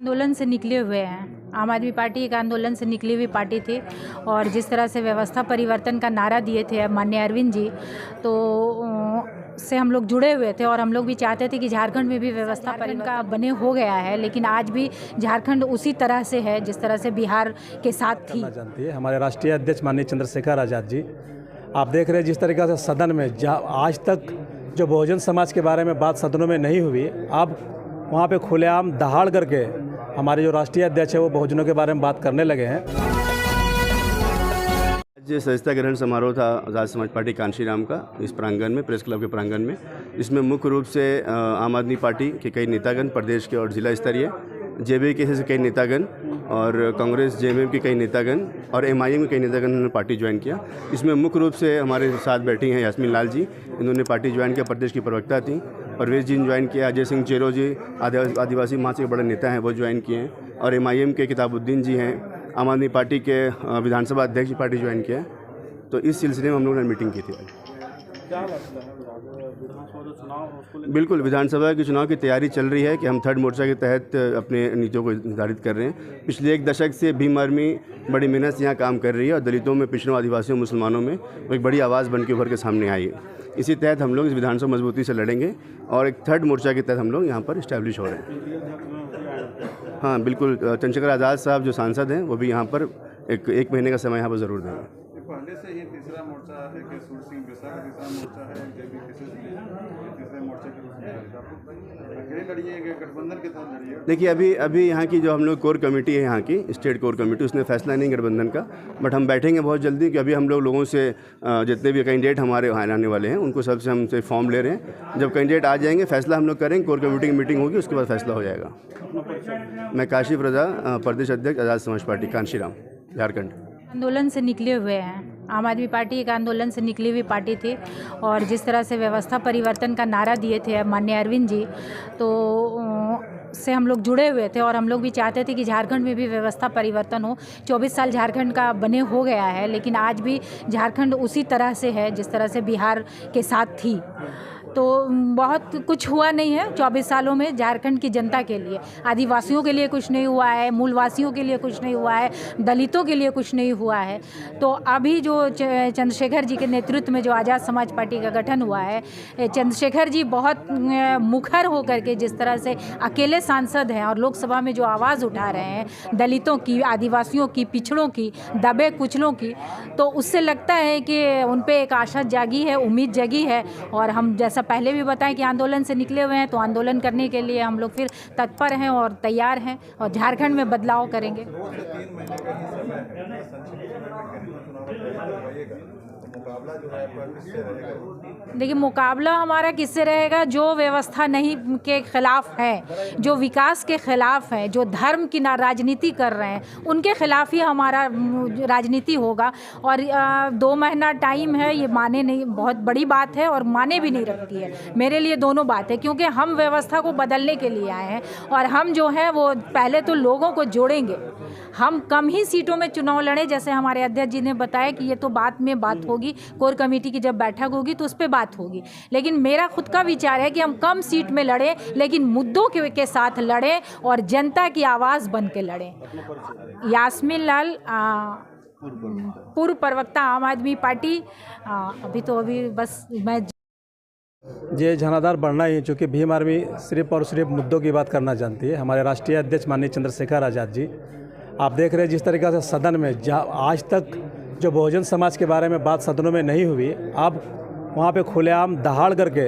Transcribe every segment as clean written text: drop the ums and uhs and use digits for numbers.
आंदोलन से निकले हुए हैं। आम आदमी पार्टी एक आंदोलन से निकली हुई पार्टी थी और जिस तरह से व्यवस्था परिवर्तन का नारा दिए थे माननीय अरविंद जी, तो से हम लोग जुड़े हुए थे और हम लोग भी चाहते थे कि झारखंड में भी व्यवस्था परिवर्तन का बने हो गया है, लेकिन आज भी झारखंड उसी तरह से है जिस तरह से बिहार के साथ थी। जानती है हमारे राष्ट्रीय अध्यक्ष माननीय चंद्रशेखर आज़ाद जी, आप देख रहे हैं जिस तरीके से सदन में आज तक जो बहुजन समाज के बारे में बात सदनों में नहीं हुई, अब वहाँ पे खुलेआम दहाड़ करके हमारे जो राष्ट्रीय अध्यक्ष है वो बहुजनों के बारे में बात करने लगे हैं। आज सदस्यता ग्रहण समारोह था आज़ाद समाज पार्टी कांशीराम का इस प्रांगण में, प्रेस क्लब के प्रांगण में। इसमें मुख्य रूप से आम आदमी पार्टी के कई नेतागण, प्रदेश के और जिला स्तरीय, जेबीके से कई नेतागण और कांग्रेस जेएमएम के कई नेतागण और एमआईएम के कई नेतागण ने पार्टी ज्वाइन किया। इसमें मुख्य रूप से हमारे साथ बैठी हैं यास्मीन लाल जी, इन्होंने पार्टी ज्वाइन किया, प्रदेश की प्रवक्ता थी। परवेश जी ने ज्वाइन किया, अजय सिंह चेरो जी आदिवासी महासभा के बड़े नेता हैं, वो ज्वाइन किए हैं, और एमआईएम के किताबुद्दीन जी हैं, आम आदमी पार्टी के विधानसभा अध्यक्ष पार्टी ज्वाइन किया है। तो इस सिलसिले में हम लोगों ने मीटिंग की थी। क्या लगता है विधानसभा चुनाव? बिल्कुल, विधानसभा के चुनाव की तैयारी चल रही है कि हम थर्ड मोर्चा के तहत अपने नीतियों को निर्धारित कर रहे हैं। पिछले एक दशक से भीम आर्मी बड़ी मेहनत से यहाँ काम कर रही है और दलितों में, पिछड़ों, आदिवासियों, मुसलमानों में एक बड़ी आवाज़ बन के उभर के सामने आई है। इसी तहत हम लोग इस विधानसभा मजबूती से लड़ेंगे और एक थर्ड मोर्चा के तहत हम लोग यहाँ पर इस्टेब्लिश हो रहे हैं। हाँ बिल्कुल, चंद्रशेखर आज़ाद साहब जो सांसद हैं वो भी यहाँ पर एक महीने का समय यहाँ पर ज़रूर देंगे। पहले से ही तीसरा मोर्चा है कि सूर सिंह बेसा का तीसरा मोर्चा है, जेबीके तीसरे मोर्चे के रूप में अकेले लड़िएगा, गठबंधन के साथ लड़िएगा? देखिए, अभी यहाँ की जो हम लोग कोर कमेटी है, यहाँ की स्टेट कोर कमेटी, उसने फैसला नहीं गठबंधन का, बट हम बैठेंगे बहुत जल्दी कि अभी हम लोगों से जितने भी कैंडिडेट हमारे वहाँ आने वाले हैं उनको सबसे हमसे फॉर्म ले रहे हैं। जब कैंडिडेट आ जाएंगे फैसला हम लोग करेंगे, कोर कमेटी की मीटिंग होगी, उसके बाद फैसला हो जाएगा। मैं काशी प्रसाद, प्रदेश अध्यक्ष आज़ाद समाज पार्टी कांशीराम, झारखंड। आंदोलन से निकले हुए हैं। आम आदमी पार्टी एक आंदोलन से निकली हुई पार्टी थी और जिस तरह से व्यवस्था परिवर्तन का नारा दिए थे माननीय अरविंद जी, तो से हम लोग जुड़े हुए थे और हम लोग भी चाहते थे कि झारखंड में भी व्यवस्था परिवर्तन हो। 24 साल झारखंड का बने हो गया है, लेकिन आज भी झारखंड उसी तरह से है जिस तरह से बिहार के साथ थी। तो बहुत कुछ हुआ नहीं है 24 सालों में झारखंड की जनता के लिए। आदिवासियों के लिए कुछ नहीं हुआ है, मूलवासियों के लिए कुछ नहीं हुआ है, दलितों के लिए कुछ नहीं हुआ है। तो अभी जो चंद्रशेखर जी के नेतृत्व में जो आज़ाद समाज पार्टी का गठन हुआ है, चंद्रशेखर जी बहुत मुखर होकर के जिस तरह से अकेले सांसद हैं और लोकसभा में जो आवाज़ उठा रहे हैं दलितों की, आदिवासियों की, पिछड़ों की, दबे कुचलों की, तो उससे लगता है कि उन पर एक आशा जागी है, उम्मीद जगी है। और हम जैसा पहले भी बताएं कि आंदोलन से निकले हुए हैं, तो आंदोलन करने के लिए हम लोग फिर तत्पर हैं और तैयार हैं और झारखंड में बदलाव करेंगे। देखिए, मुकाबला हमारा किससे रहेगा? जो व्यवस्था नहीं के खिलाफ है, जो विकास के खिलाफ है, जो धर्म की राजनीति कर रहे हैं, उनके खिलाफ ही हमारा राजनीति होगा। और 2 महीना टाइम है, ये माने नहीं, बहुत बड़ी बात है और माने भी नहीं रखती है। मेरे लिए दोनों बात है, क्योंकि हम व्यवस्था को बदलने के लिए आए हैं और हम जो है वो पहले तो लोगों को जोड़ेंगे। हम कम ही सीटों में चुनाव लड़े, जैसे हमारे अध्यक्ष जी ने बताया कि ये तो बाद में बात होगी, कोर कमेटी की जब बैठक होगी तो उस पर बात होगी। लेकिन मेरा खुद का विचार है कि हम कम सीट में लड़ें, लेकिन मुद्दों के साथ लड़ें और जनता की आवाज़ बन के लड़ें। यास्मीन लाल, पूर्व प्रवक्ता आम आदमी पार्टी। अभी बस मैं ये जनाधार बढ़ना ही, चूँकि भीम आर्मी सिर्फ और सिर्फ मुद्दों की बात करना जानती है। हमारे राष्ट्रीय अध्यक्ष माननीय चंद्रशेखर आज़ाद जी, आप देख रहे हैं जिस तरीके से सदन में आज तक जो बहुजन समाज के बारे में बात सदनों में नहीं हुई, अब वहाँ पे खुलेआम दहाड़ करके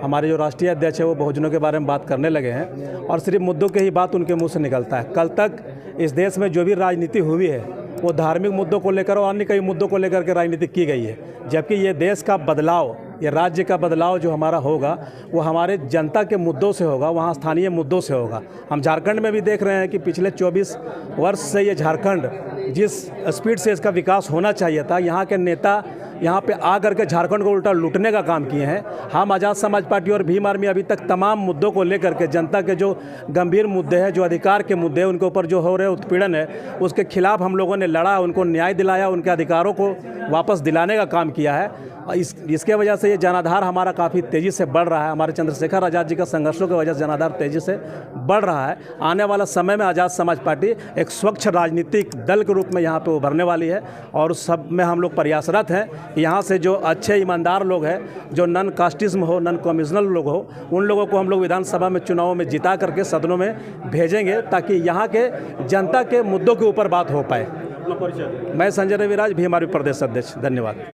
हमारे जो राष्ट्रीय अध्यक्ष है वो बहुजनों के बारे में बात करने लगे हैं और सिर्फ मुद्दों के ही बात उनके मुंह से निकलता है। कल तक इस देश में जो भी राजनीति हुई है वो धार्मिक मुद्दों को लेकर और अन्य कई मुद्दों को लेकर के राजनीति की गई है, जबकि ये देश का बदलाव, ये राज्य का बदलाव जो हमारा होगा वो हमारे जनता के मुद्दों से होगा, वहाँ स्थानीय मुद्दों से होगा। हम झारखंड में भी देख रहे हैं कि पिछले 24 वर्ष से ये झारखंड जिस स्पीड से इसका विकास होना चाहिए था, यहाँ के नेता यहाँ पे आ करके झारखंड को उल्टा लूटने का काम किए हैं। हम आज़ाद समाज पार्टी और भीम आर्मी अभी तक तमाम मुद्दों को लेकर के, जनता के जो गंभीर मुद्दे हैं, जो अधिकार के मुद्दे हैं, उनके ऊपर जो हो रहे उत्पीड़न है, उसके खिलाफ हम लोगों ने लड़ा, उनको न्याय दिलाया, उनके अधिकारों को वापस दिलाने का काम किया है। इसके वजह से ये जनाधार हमारा काफ़ी तेज़ी से बढ़ रहा है। हमारे चंद्रशेखर आज़ाद जी का संघर्षों की वजह से जनाधार तेज़ी से बढ़ रहा है। आने वाला समय में आज़ाद समाज पार्टी एक स्वच्छ राजनीतिक दल के रूप में यहाँ पे उभरने वाली है और उस सब में हम लोग प्रयासरत हैं। यहाँ से जो अच्छे ईमानदार लोग हैं, जो नॉन कास्टिज्म हो, नॉन कम्युनल लोग हो, उन लोगों को हम लोग विधानसभा में चुनाव में जिता करके सदनों में भेजेंगे ताकि यहाँ के जनता के मुद्दों के ऊपर बात हो पाए। मैं संजय रविराज, भीम आर्मी प्रदेश अध्यक्ष। धन्यवाद।